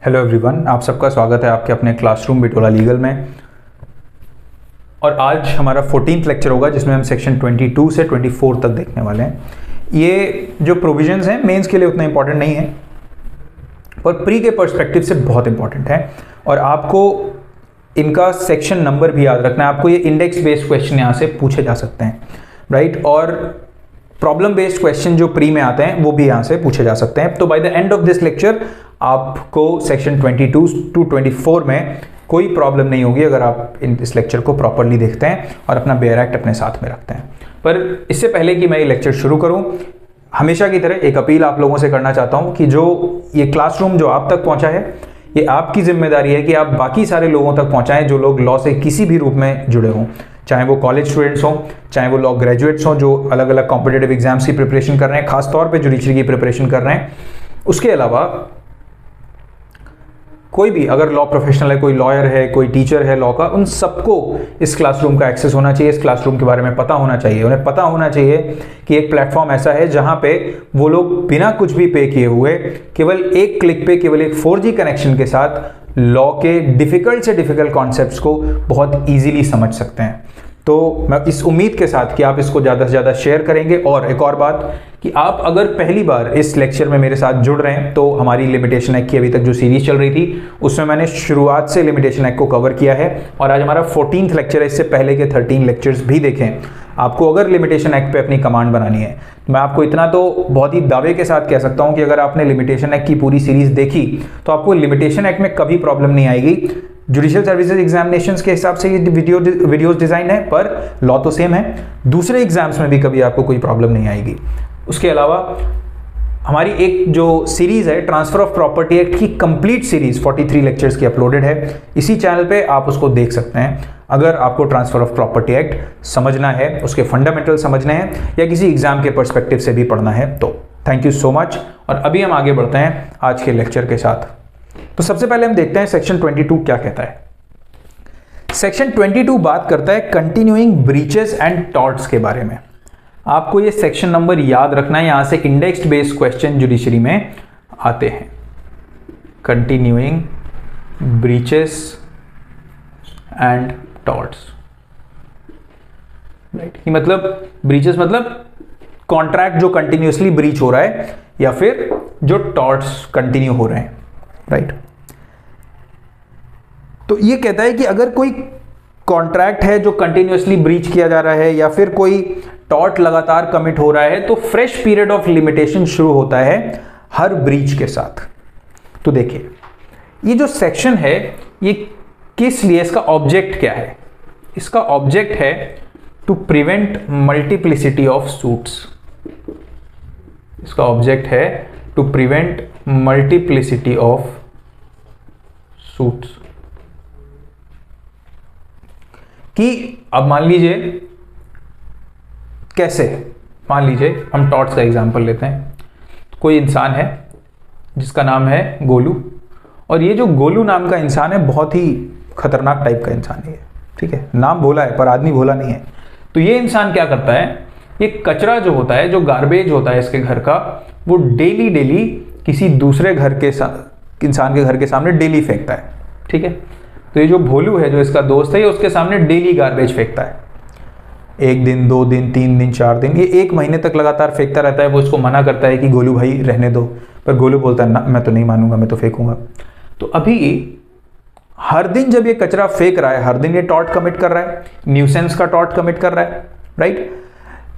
Hello everyone, आप सबका स्वागत है आपके अपने क्लासरूम बिटोला लीगल में। और आज हमारा 14th लेक्चर होगा जिसमें हम सेक्शन 22 से 24 तक देखने वाले हैं। ये जो प्रोविजंस हैं मेंस के लिए उतना इंपॉर्टेंट नहीं है पर प्री के पर्सपेक्टिव से बहुत इंपॉर्टेंट है और आपको इनका सेक्शन नंबर भी याद रखना है। आपको ये इंडेक्स बेस्ड क्वेश्चन यहाँ से पूछे जा सकते हैं, राइट। और प्रॉब्लम बेस्ड क्वेश्चन जो प्री में आते हैं वो भी यहाँ से पूछे जा सकते हैं। तो by the end of this lecture आपको सेक्शन 22 टू 24 में कोई प्रॉब्लम नहीं होगी अगर आप इस लेक्चर को प्रॉपरली देखते हैं और अपना बेयर एक्ट अपने साथ में रखते हैं। पर इससे पहले कि मैं ये लेक्चर शुरू करूं, हमेशा की तरह एक अपील आप लोगों से करना चाहता हूं कि जो ये क्लासरूम जो आप तक पहुंचा है, ये आपकी जिम्मेदारी है कि आप बाकी सारे लोगों तक पहुंचाएं जो लोग लॉ से किसी भी रूप में जुड़े हों, चाहे वो कॉलेज स्टूडेंट्स हों, चाहे वो लॉ ग्रेजुएट्स हों जो अलग अलग कॉम्पिटिटिव एग्जाम्स की प्रिपरेशन कर रहे हैं, खासतौर पर जुडिशरी की प्रिपरेशन कर रहे हैं। उसके अलावा कोई भी अगर लॉ प्रोफेशनल है, कोई लॉयर है, कोई टीचर है लॉ का, उन सबको इस क्लासरूम का एक्सेस होना चाहिए, इस क्लासरूम के बारे में पता होना चाहिए। उन्हें पता होना चाहिए कि एक प्लेटफॉर्म ऐसा है जहां पे वो लोग बिना कुछ भी पे किए हुए केवल एक क्लिक पे, केवल एक 4G कनेक्शन के साथ लॉ के डिफिकल्ट से डिफिकल्ट कॉन्सेप्ट्स को बहुत ईजिली समझ सकते हैं। तो मैं इस उम्मीद के साथ कि आप इसको ज़्यादा से ज़्यादा शेयर करेंगे। और एक और बात कि आप अगर पहली बार इस लेक्चर में मेरे साथ जुड़ रहे हैं तो हमारी लिमिटेशन एक्ट की अभी तक जो सीरीज चल रही थी उसमें मैंने शुरुआत से लिमिटेशन एक्ट को कवर किया है और आज हमारा 14th लेक्चर है। इससे पहले के 13 लेक्चर्स भी देखें। आपको अगर लिमिटेशन एक्ट पे अपनी कमांड बनानी है, मैं आपको इतना तो बहुत ही दावे के साथ कह सकता हूं कि अगर आपने लिमिटेशन एक्ट की पूरी सीरीज देखी तो आपको लिमिटेशन एक्ट में कभी प्रॉब्लम नहीं आएगी। जुडिशियल सर्विसेज एग्जामिनेशंस के हिसाब से ये वीडियोस डिजाइन है पर लॉ तो सेम है। दूसरे एग्जाम्स में भी कभी आपको कोई प्रॉब्लम नहीं आएगी। उसके अलावा हमारी एक जो सीरीज है ट्रांसफर ऑफ प्रॉपर्टी एक्ट की कंप्लीट सीरीज 43 लेक्चर्स की अपलोडेड है इसी चैनल पे, आप उसको देख सकते हैं अगर आपको ट्रांसफर ऑफ प्रॉपर्टी एक्ट समझना है, उसके फंडामेंटल समझने हैं या किसी एग्जाम के पर्सपेक्टिव से भी पढ़ना है। तो थैंक यू सो मच। और अभी हम आगे बढ़ते हैं आज के लेक्चर के साथ। तो सबसे पहले हम देखते हैं सेक्शन 22 क्या कहता है। सेक्शन 22 बात करता है कंटिन्यूइंग ब्रीचेस एंड टॉर्ट्स के बारे में। आपको ये सेक्शन नंबर याद रखना है, यहां से इंडेक्स बेस्ड क्वेश्चन जुडिशरी में आते हैं। Continuing breaches and torts, right. मतलब ब्रीचेस मतलब कॉन्ट्रैक्ट जो कंटिन्यूअसली ब्रीच हो रहा है या फिर जो टॉर्ट्स कंटिन्यू हो रहे हैं, राइट। तो ये कहता है कि अगर कोई कॉन्ट्रैक्ट है जो कंटिन्यूअसली ब्रीच किया जा रहा है या फिर कोई टॉर्ट लगातार कमिट हो रहा है तो फ्रेश पीरियड ऑफ लिमिटेशन शुरू होता है हर ब्रीच के साथ। तो देखिए ये जो सेक्शन है ये किस लिए, इसका ऑब्जेक्ट क्या है? इसका ऑब्जेक्ट है to prevent multiplicity of suits. इसका ऑब्जेक्ट है to prevent multiplicity of suits. कि अब मान लीजिए कैसे, मान लीजिए हम टॉर्ट्स का एग्जांपल लेते हैं। कोई इंसान है जिसका नाम है गोलू और ये जो गोलू नाम का इंसान है बहुत ही खतरनाक टाइप का इंसान है, ठीक है। नाम भोला है पर आदमी भोला नहीं है। तो ये इंसान क्या करता है, ये कचरा जो होता है, जो गार्बेज होता है इसके घर का, वो डेली डेली किसी दूसरे घर के इंसान के घर के सामने डेली फेंकता है, ठीक है। तो ये जो भोलू है जो इसका दोस्त है ये उसके सामने डेली गार्बेज फेंकता है। 1 दिन 2 दिन 3 दिन 4 दिन, ये 1 महीने तक लगातार फेंकता रहता है। वो इसको मना करता है कि गोलू भाई रहने दो, पर गोलू बोलता है ना मैं तो नहीं मानूंगा, मैं तो फेंकूंगा। तो अभी हर दिन जब ये कचरा फेंक रहा है, हर दिन ये टॉर्ट कमिट कर रहा है, न्यूसेंस का टॉर्ट कमिट कर रहा है, राइट।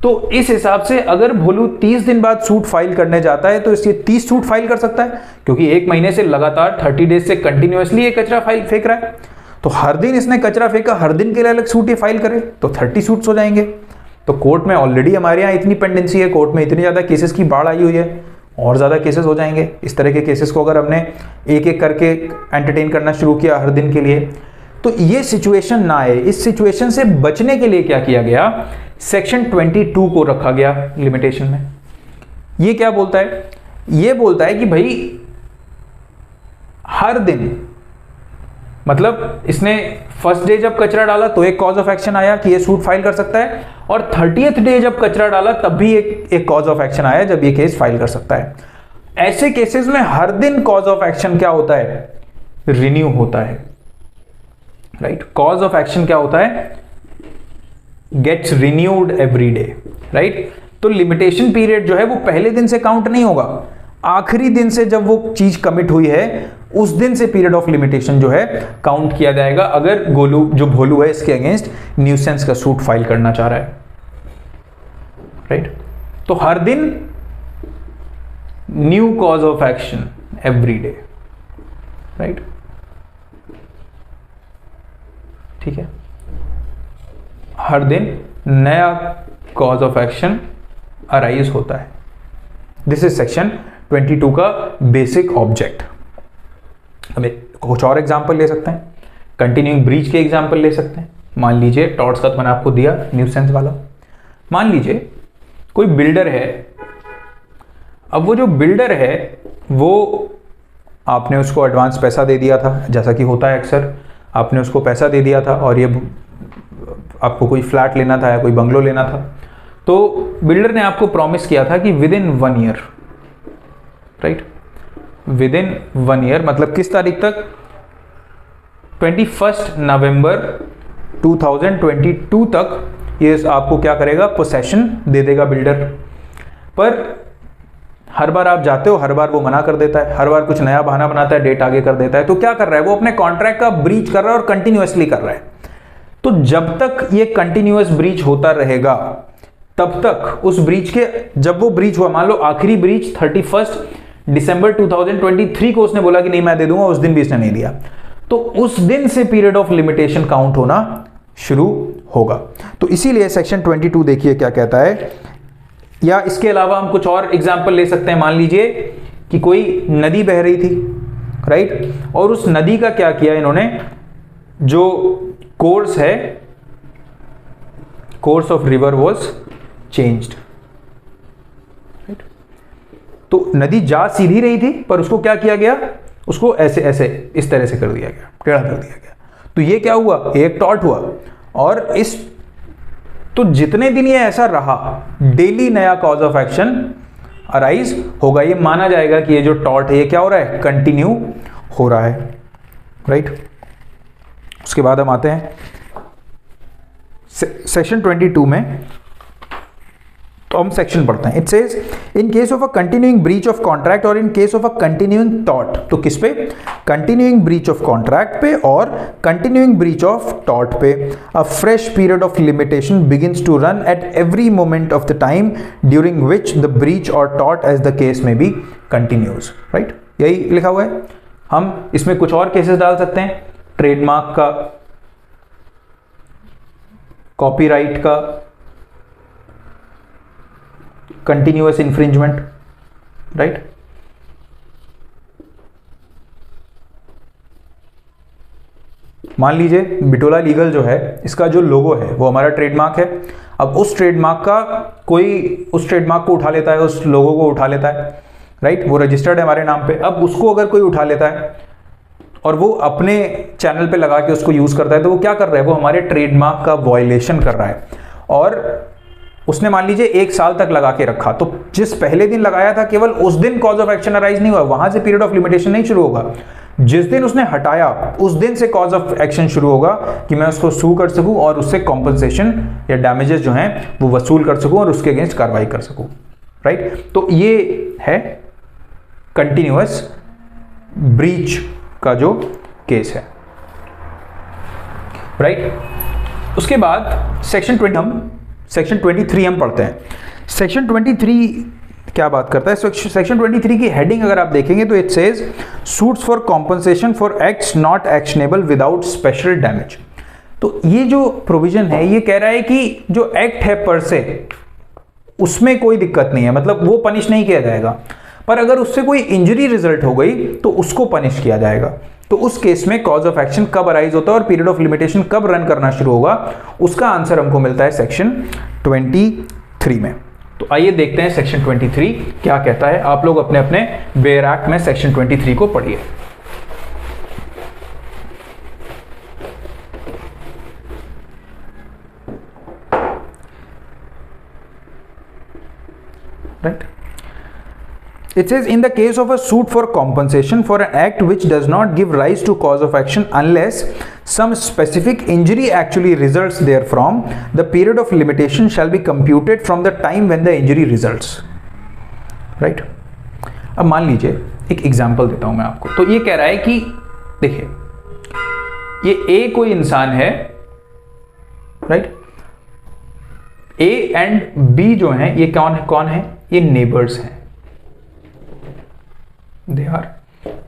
तो इस हिसाब से अगर भोलू 30 दिन बाद सूट फाइल करने जाता है तो इसलिए 30 सूट फाइल कर सकता है क्योंकि 1 महीने से लगातार 30 डेज से कंटिन्यूअसली ये कचरा फेंक रहा है। तो हर दिन इसने कचरा फेंका, हर दिन के लिए अलग सूट ये फाइल करे तो 30 सूट्स हो जाएंगे। तो कोर्ट में ऑलरेडी हमारे यहाँ इतनी पेंडेंसी है, कोर्ट में इतनी ज्यादा केसेस की बाढ़ आई हुई है, और ज्यादा केसेस हो जाएंगे। इस तरह के केसेस को अगर हमने एक एक करके एंटरटेन करना शुरू किया हर दिन के लिए तो ये सिचुएशन ना आए। इस सिचुएशन से बचने के लिए क्या किया गया, सेक्शन 22 को रखा गया लिमिटेशन में। ये क्या बोलता है, ये बोलता है कि भाई हर दिन, मतलब इसने फर्स्ट डे जब कचरा डाला तो एक कॉज ऑफ एक्शन आया कि ये सूट फाइल कर सकता है, और 30th डे जब कचरा डाला तब भी एक कॉज ऑफ एक्शन आया जब ये केस फाइल कर सकता है। ऐसे केसेस में हर दिन कॉज ऑफ एक्शन क्या होता है, रिन्यू होता है, राइट। कॉज ऑफ एक्शन क्या होता है, gets renewed every day, right. तो लिमिटेशन पीरियड जो है वो पहले दिन से काउंट नहीं होगा, आखिरी दिन से जब वो चीज कमिट हुई है उस दिन से पीरियड ऑफ लिमिटेशन जो है काउंट किया जाएगा, अगर गोलू जो भोलू है इसके अगेंस्ट न्यूसेंस का सूट फाइल करना चाह रहा है, राइट। तो हर दिन new cause of action every day, right, ठीक है। हर दिन नया कॉज ऑफ एक्शन अराइज होता है। दिस इज सेक्शन 22 का बेसिक ऑब्जेक्ट। हमें कुछ और एग्जांपल ले सकते हैं, कंटिन्यूइंग ब्रीच के एग्जांपल ले सकते हैं। मान लीजिए टॉर्ट्स का तो मैंने आपको दिया न्यूसेंस वाला। मान लीजिए कोई बिल्डर है, अब वो जो बिल्डर है वो आपने उसको एडवांस पैसा दे दिया था, जैसा कि होता है अक्सर, आपने उसको पैसा दे दिया था और ये आपको कोई फ्लैट लेना था या कोई बंगलो लेना था, तो बिल्डर ने आपको प्रॉमिस किया था कि with in 1 year, right, with in 1 year मतलब किस तारीख तक, 21 नवंबर 2022 तक ये आपको क्या करेगा, पोसेशन दे देगा बिल्डर। पर हर बार आप जाते हो, हर बार वो मना कर देता है, हर बार कुछ नया बहाना बनाता है, डेट आगे कर देता है। तो क्या कर रहा है, वो अपने कॉन्ट्रैक्ट का ब्रीच कर रहा है और कंटिन्यूअसली कर रहा है। तो जब तक ये कंटिन्यूअस ब्रीच होता रहेगा तब तक उस ब्रीच के, जब वो ब्रीच हुआ, मान लो आखिरी ब्रीच 31 दिसंबर 2023 को उसने बोला कि नहीं मैं दे दूंगा, उस दिन भी इसने नहीं दिया, तो उस दिन से पीरियड ऑफ लिमिटेशन काउंट होना शुरू होगा। तो इसीलिए सेक्शन 22 देखिए क्या कहता है। या इसके अलावा हम कुछ और एग्जाम्पल ले सकते हैं। मान लीजिए कि कोई नदी बह रही थी, राइट, और उस नदी का क्या किया इन्होंने, जो कोर्स है, course of river was changed, right. तो नदी जा सीधी रही थी पर उसको क्या किया गया, उसको ऐसे ऐसे इस तरह से कर दिया गया, टेढ़ा कर दिया गया। तो ये क्या हुआ, एक टॉर्ट हुआ। और इस, तो जितने दिन ये ऐसा रहा, डेली नया कॉज ऑफ एक्शन अराइज होगा। ये माना जाएगा कि ये जो टॉर्ट है ये क्या हो रहा है, कंटिन्यू हो रहा है, राइट। उसके बाद हम आते हैं सेक्शन 22 में, तो हम सेक्शन पढ़ते हैं। It says in case of a continuing breach of contract और in case of a continuing tort. तो किस पे, कंटिन्यूइंग ब्रीच ऑफ कॉन्ट्रैक्ट पे और कंटिन्यूइंग ब्रीच ऑफ टॉर्ट पे a fresh period of limitation begins to run at every moment of the time during which the breach or tort as the case may be continues, right. यही लिखा हुआ है। हम इसमें कुछ और cases डाल सकते हैं, ट्रेडमार्क का, कॉपीराइट का, कंटिन्यूअस इंफ्रिंजमेंट, राइट। मान लीजिए बिटोला लीगल जो है, इसका जो लोगो है वो हमारा ट्रेडमार्क है। अब उस ट्रेडमार्क का कोई उस ट्रेडमार्क को उठा लेता है, उस लोगो को उठा लेता है, राइट, वो रजिस्टर्ड है हमारे नाम पे। अब उसको अगर कोई उठा लेता है और वो अपने चैनल पे लगा के उसको यूज करता है, तो वो क्या कर रहा है, वो हमारे ट्रेडमार्क का वायलेशन कर रहा है। और उसने मान लीजिए 1 साल तक लगा के रखा, तो जिस पहले दिन लगाया था केवल उस दिन कॉज ऑफ एक्शन अराइज नहीं हुआ, वहां से पीरियड ऑफ लिमिटेशन नहीं शुरू होगा। जिस दिन उसने हटाया उस दिन से कॉज ऑफ एक्शन शुरू होगा कि मैं उसको सू कर सकूं और उससे कॉम्पनसेशन या डैमेजेस जो हैं वो वसूल कर सकूं और उसके अगेंस्ट कार्रवाई कर सकूं, राइट। तो ये है कंटिन्यूअस ब्रीच का जो केस है, राइट। उसके बाद सेक्शन 23 हम पढ़ते हैं। सेक्शन 23 क्या बात करता है, सेक्शन 23 की हेडिंग अगर आप देखेंगे तो it says suits for compensation for acts not actionable without special damage. तो ये जो प्रोविजन है ये कह रहा है कि जो एक्ट है पर से उसमें कोई दिक्कत नहीं है, मतलब वो पनिश नहीं किया जाएगा, पर अगर उससे कोई इंजरी रिजल्ट हो गई तो उसको पनिश किया जाएगा। तो उस केस में कॉज ऑफ एक्शन कब अराइज होता है और पीरियड ऑफ लिमिटेशन कब रन करना शुरू होगा, उसका आंसर हमको मिलता है सेक्शन 23 में। तो आइए देखते हैं सेक्शन 23 क्या कहता है। आप लोग अपने अपने बेयर एक्ट में सेक्शन 23 को पढ़िए। Right. It says in the case of a suit for compensation for an act which does not give rise to cause of action unless some specific injury actually results therefrom, the period of limitation shall be computed from the time when the injury results. Right? अब मान लीजिए एक example देता हूं मैं आपको। तो ये कह रहा है कि देखिए ये ए कोई इंसान है, राइट? ए एंड बी जो हैं ये कौन है? ये नेबर्स हैं, दे आर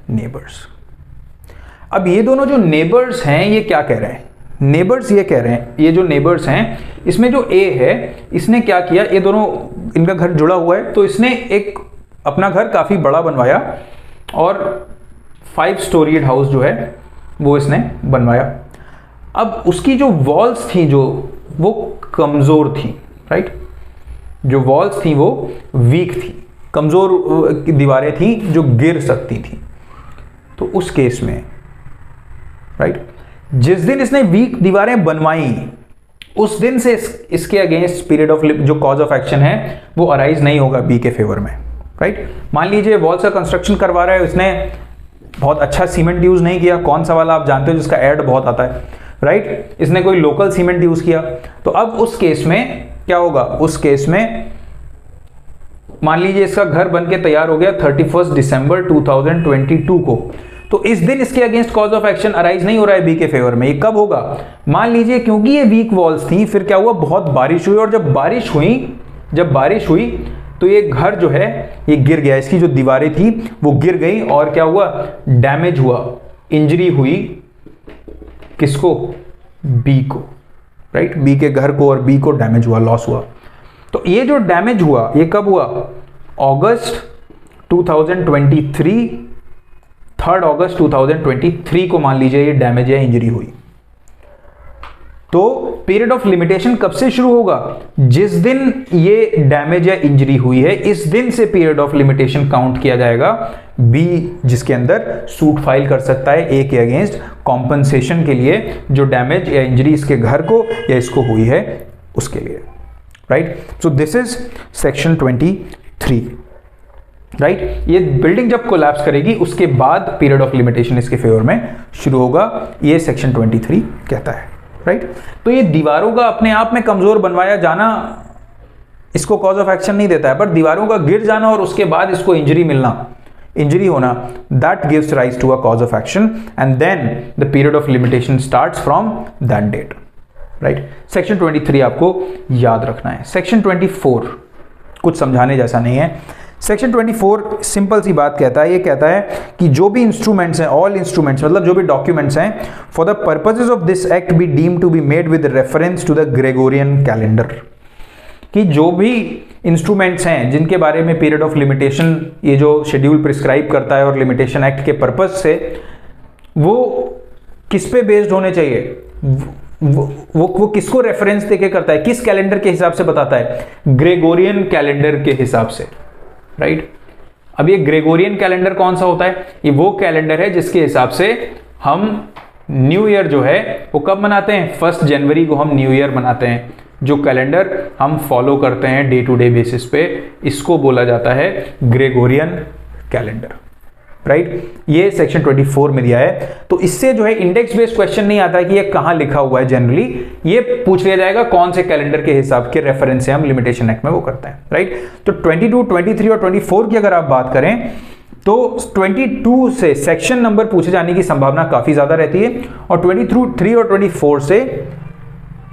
नेबर्स। अब ये दोनों जो नेबर्स हैं ये क्या कह रहे हैं? नेबर्स ये कह रहे हैं, ये जो नेबर्स हैं इसमें जो ए है इसने क्या किया, ये दोनों इनका घर जुड़ा हुआ है, तो इसने एक अपना घर काफी बड़ा बनवाया और 5 स्टोरीड हाउस जो है वो इसने बनवाया। अब उसकी जो वॉल्स थी जो वो कमजोर थी, राइट? जो वॉल्स थी वो वीक थी, कमजोर दीवारें थी जो गिर सकती थी। तो उस केस में, राइट, जिस दिन इसने वीक दीवारें बनवाई उस दिन से इसके अगेंस्ट पीरियड ऑफ जो कॉज ऑफ एक्शन है वो अराइज नहीं होगा बी के फेवर में, राइट? मान लीजिए वॉल्स का कंस्ट्रक्शन करवा रहा है, इसने बहुत अच्छा सीमेंट यूज नहीं किया, कौन सा वाला आप जानते हो जिसका एड बहुत आता है, राइट? इसने कोई लोकल सीमेंट यूज किया। तो अब उस केस में क्या होगा? उस केस में मान लीजिए इसका घर बन के तैयार हो गया 31 दिसंबर 2022 को, तो इस दिन इसके against cause of action arise नहीं हो रहा है बी के फेवर में। ये कब होगा? मान लीजिए क्योंकि ये वीक वॉल्स थी, फिर क्या हुआ, बहुत बारिश हुई, और जब बारिश हुई तो ये घर जो है ये गिर गया, इसकी जो दीवारें थी वो गिर गई, और क्या हुआ, डैमेज हुआ, इंजरी हुई, किसको? बी को, राइट? बी के घर को और बी को डैमेज हुआ, लॉस हुआ। तो ये जो डैमेज हुआ ये कब हुआ? अगस्त 2023, 3 अगस्त 2023 को मान लीजिए ये डैमेज या इंजरी हुई। तो पीरियड ऑफ लिमिटेशन कब से शुरू होगा? जिस दिन ये डैमेज या इंजरी हुई है इस दिन से पीरियड ऑफ लिमिटेशन काउंट किया जाएगा बी, जिसके अंदर सूट फाइल कर सकता है ए के अगेंस्ट कॉम्पनसेशन के लिए जो डैमेज या इंजरी इसके घर को या इसको हुई है उसके लिए, right? So this is section 23, right? ये बिल्डिंग जब कोलैप्स करेगी उसके बाद पीरियड ऑफ लिमिटेशन इसके फेवर में शुरू होगा, ये सेक्शन 23 कहता है, राइट? तो ये दीवारों का अपने आप में कमजोर बनवाया जाना इसको कॉज ऑफ एक्शन नहीं देता है, पर दीवारों का गिर जाना और उसके बाद इसको इंजरी होना, that gives rise to a cause of action, and then the period of limitation starts from that date, right? Section 23 आपको याद रखना है। सेक्शन 24 कुछ समझाने जैसा नहीं है। सेक्शन 24 सिंपल सी बात कहता है, ये कहता है कि जो भी इंस्ट्रूमेंट्स हैं, ऑल इंस्ट्रूमेंट्स मतलब जो भी डॉक्यूमेंट्स हैं, for the purposes of this act be deemed to be made with reference to the Gregorian calendar, कि जो भी इंस्ट्रूमेंट्स हैं जिनके बारे में पीरियड ऑफ लिमिटेशन ये जो शेड्यूल प्रिस्क्राइब करता है और लिमिटेशन एक्ट के पर्पज से, वो किस पे बेस्ड होने चाहिए, वो किसको रेफरेंस देके करता है, किस कैलेंडर के हिसाब से बताता है? ग्रेगोरियन कैलेंडर के हिसाब से, राइट? अब ये ग्रेगोरियन कैलेंडर कौन सा होता है? ये वो कैलेंडर है जिसके हिसाब से हम न्यू ईयर जो है वो कब मनाते हैं? 1 जनवरी को हम न्यू ईयर मनाते हैं। जो कैलेंडर हम फॉलो करते हैं डे टू डे बेसिस पे, इसको बोला जाता है ग्रेगोरियन कैलेंडर, राइट? ये सेक्शन 24 में दिया है। तो इससे जो है इंडेक्स बेस्ड क्वेश्चन नहीं आता है कि ये कहां लिखा हुआ है, जनरली ये पूछ लिया जाएगा कौन से कैलेंडर के हिसाब के रेफरेंस से हम लिमिटेशन एक्ट में वो करते हैं, राइट? तो 22, 23 और 24 की अगर आप बात करें तो 22 से सेक्शन नंबर पूछे जाने की संभावना काफी ज्यादा रहती है, और 23 और 24 से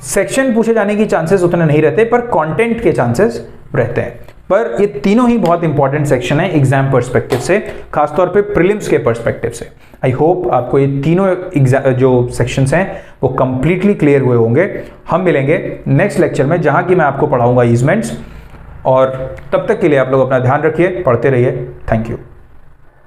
सेक्शन पूछे जाने की चांसेस उतने नहीं रहते, पर कंटेंट के चांसेस रहते हैं। पर ये तीनों ही बहुत इंपॉर्टेंट सेक्शन है एग्जाम पर्सपेक्टिव से, खासतौर पे प्रीलिम्स के पर्सपेक्टिव से। आई होप आपको ये तीनों जो सेक्शंस हैं वो कंप्लीटली क्लियर हुए होंगे। हम मिलेंगे नेक्स्ट लेक्चर में जहां की मैं आपको पढ़ाऊंगा ईजमेंट्स, और तब तक के लिए आप लोग अपना ध्यान रखिए, पढ़ते रहिए। Thank you.